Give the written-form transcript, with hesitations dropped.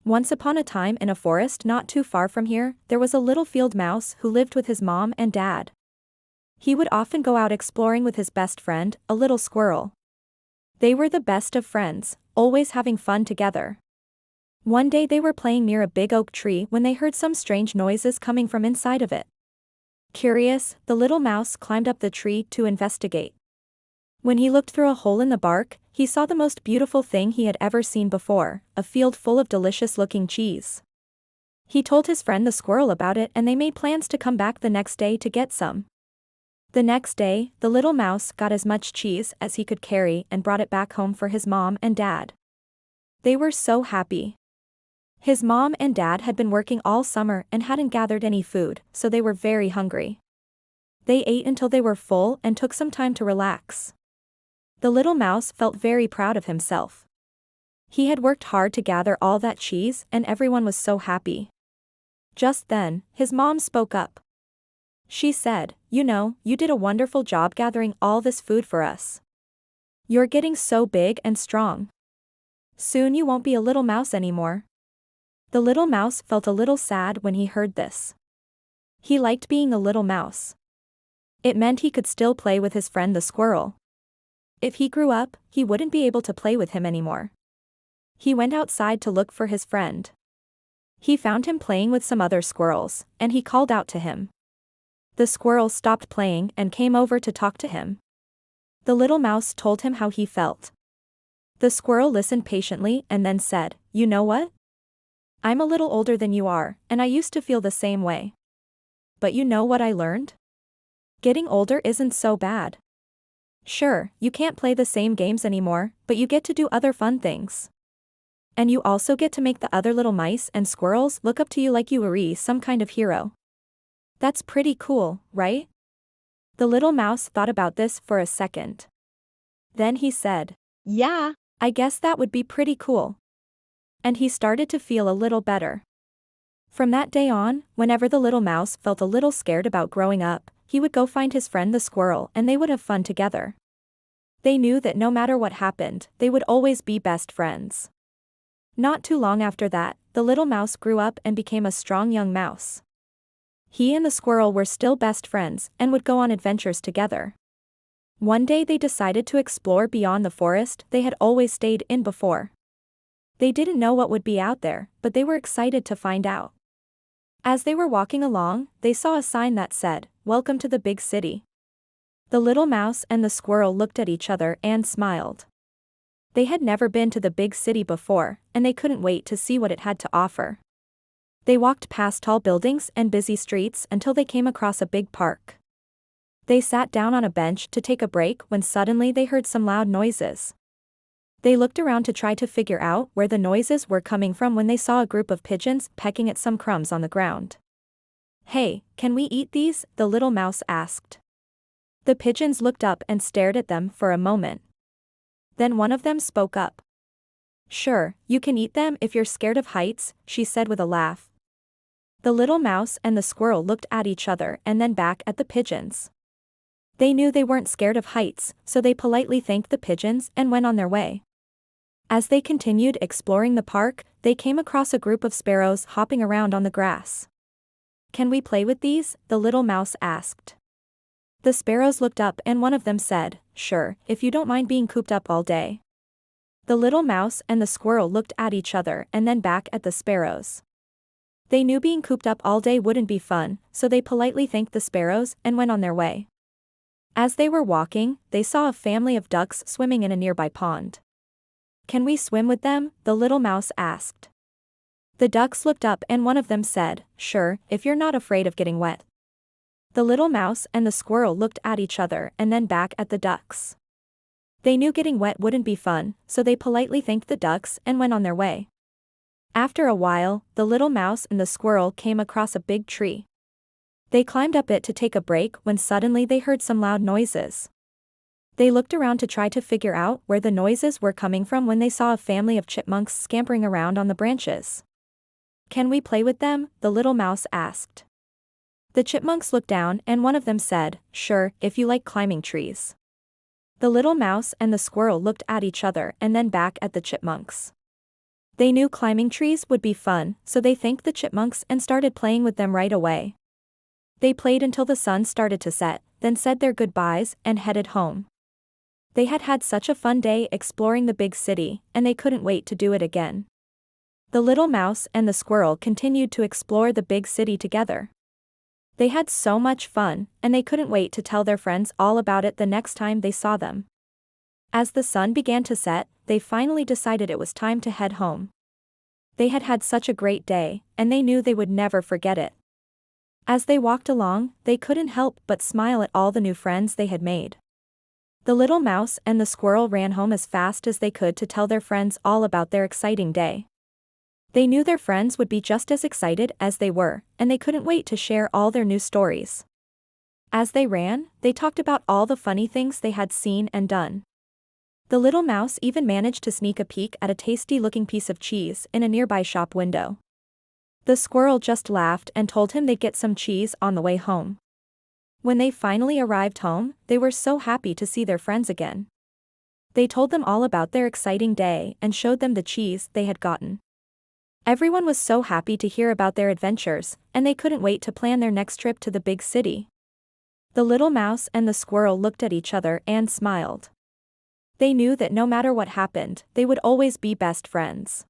Once upon a time in a forest not too far from here, there was a little field mouse who lived with his mom and dad. He would often go out exploring with his best friend, a little squirrel. They were the best of friends, always having fun together. One day they were playing near a big oak tree when they heard some strange noises coming from inside of it. Curious, the little mouse climbed up the tree to investigate. When he looked through a hole in the bark, he saw the most beautiful thing he had ever seen before, a field full of delicious-looking cheese. He told his friend the squirrel about it and they made plans to come back the next day to get some. The next day, the little mouse got as much cheese as he could carry and brought it back home for his mom and dad. They were so happy. His mom and dad had been working all summer and hadn't gathered any food, so they were very hungry. They ate until they were full and took some time to relax. The little mouse felt very proud of himself. He had worked hard to gather all that cheese and everyone was so happy. Just then, his mom spoke up. She said, "You know, you did a wonderful job gathering all this food for us. You're getting so big and strong. Soon you won't be a little mouse anymore." The little mouse felt a little sad when he heard this. He liked being a little mouse. It meant he could still play with his friend the squirrel. If he grew up, he wouldn't be able to play with him anymore. He went outside to look for his friend. He found him playing with some other squirrels, and he called out to him. The squirrel stopped playing and came over to talk to him. The little mouse told him how he felt. The squirrel listened patiently and then said, "You know what? I'm a little older than you are, and I used to feel the same way. But you know what I learned? Getting older isn't so bad. Sure, you can't play the same games anymore, but you get to do other fun things. And you also get to make the other little mice and squirrels look up to you like you were some kind of hero. That's pretty cool, right?" The little mouse thought about this for a second. Then he said, "Yeah, I guess that would be pretty cool." And he started to feel a little better. From that day on, whenever the little mouse felt a little scared about growing up, he would go find his friend the squirrel and they would have fun together. They knew that no matter what happened, they would always be best friends. Not too long after that, the little mouse grew up and became a strong young mouse. He and the squirrel were still best friends and would go on adventures together. One day they decided to explore beyond the forest they had always stayed in before. They didn't know what would be out there, but they were excited to find out. As they were walking along, they saw a sign that said, "Welcome to the big city." The little mouse and the squirrel looked at each other and smiled. They had never been to the big city before, and they couldn't wait to see what it had to offer. They walked past tall buildings and busy streets until they came across a big park. They sat down on a bench to take a break when suddenly they heard some loud noises. They looked around to try to figure out where the noises were coming from when they saw a group of pigeons pecking at some crumbs on the ground. "Hey, can we eat these?" the little mouse asked. The pigeons looked up and stared at them for a moment. Then one of them spoke up. "Sure, you can eat them if you're scared of heights," she said with a laugh. The little mouse and the squirrel looked at each other and then back at the pigeons. They knew they weren't scared of heights, so they politely thanked the pigeons and went on their way. As they continued exploring the park, they came across a group of sparrows hopping around on the grass. "Can we play with these?" the little mouse asked. The sparrows looked up and one of them said, "Sure, if you don't mind being cooped up all day." The little mouse and the squirrel looked at each other and then back at the sparrows. They knew being cooped up all day wouldn't be fun, so they politely thanked the sparrows and went on their way. As they were walking, they saw a family of ducks swimming in a nearby pond. "Can we swim with them?" the little mouse asked. The ducks looked up and one of them said, "Sure, if you're not afraid of getting wet." The little mouse and the squirrel looked at each other and then back at the ducks. They knew getting wet wouldn't be fun, so they politely thanked the ducks and went on their way. After a while, the little mouse and the squirrel came across a big tree. They climbed up it to take a break when suddenly they heard some loud noises. They looked around to try to figure out where the noises were coming from when they saw a family of chipmunks scampering around on the branches. "Can we play with them?" the little mouse asked. The chipmunks looked down and one of them said, "Sure, if you like climbing trees." The little mouse and the squirrel looked at each other and then back at the chipmunks. They knew climbing trees would be fun, so they thanked the chipmunks and started playing with them right away. They played until the sun started to set, then said their goodbyes and headed home. They had had such a fun day exploring the big city, and they couldn't wait to do it again. The little mouse and the squirrel continued to explore the big city together. They had so much fun, and they couldn't wait to tell their friends all about it the next time they saw them. As the sun began to set, they finally decided it was time to head home. They had had such a great day, and they knew they would never forget it. As they walked along, they couldn't help but smile at all the new friends they had made. The little mouse and the squirrel ran home as fast as they could to tell their friends all about their exciting day. They knew their friends would be just as excited as they were, and they couldn't wait to share all their new stories. As they ran, they talked about all the funny things they had seen and done. The little mouse even managed to sneak a peek at a tasty-looking piece of cheese in a nearby shop window. The squirrel just laughed and told him they'd get some cheese on the way home. When they finally arrived home, they were so happy to see their friends again. They told them all about their exciting day and showed them the cheese they had gotten. Everyone was so happy to hear about their adventures, and they couldn't wait to plan their next trip to the big city. The little mouse and the squirrel looked at each other and smiled. They knew that no matter what happened, they would always be best friends.